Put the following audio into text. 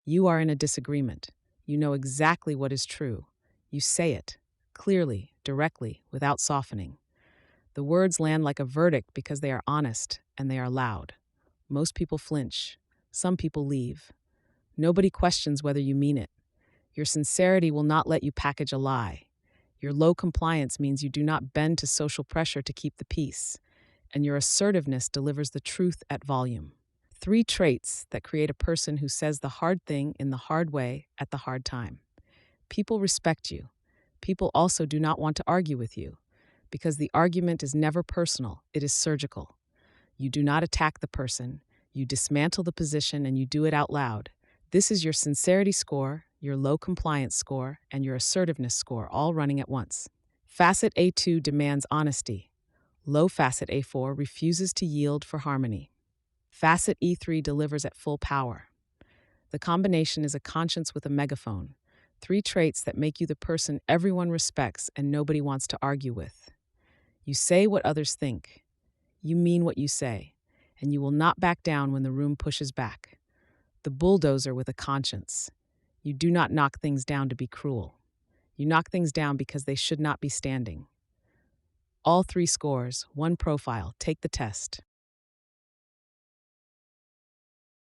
You are in a disagreement. You know exactly what is true. You say it, clearly, directly, without softening. The words land like a verdict because they are honest and they are loud. Most people flinch. Some people leave. Nobody questions whether you mean it. Your sincerity will not let you package a lie. Your low compliance means you do not bend to social pressure to keep the peace. And your assertiveness delivers the truth at volume. Three traits that create a person who says the hard thing in the hard way at the hard time. People respect you. People also do not want to argue with you because the argument is never personal, it is surgical. You do not attack the person, you dismantle the position and you do it out loud. This is your sincerity score, your low compliance score, and your assertiveness score all running at once. Facet A2 demands honesty. Low facet A4 refuses to yield for harmony. Facet E3 delivers at full power. The combination is a conscience with a megaphone. Three traits that make you the person everyone respects and nobody wants to argue with. You say what others think. You mean what you say. And you will not back down when the room pushes back. The bulldozer with a conscience. You do not knock things down to be cruel. You knock things down because they should not be standing. All three scores, one profile, take the test.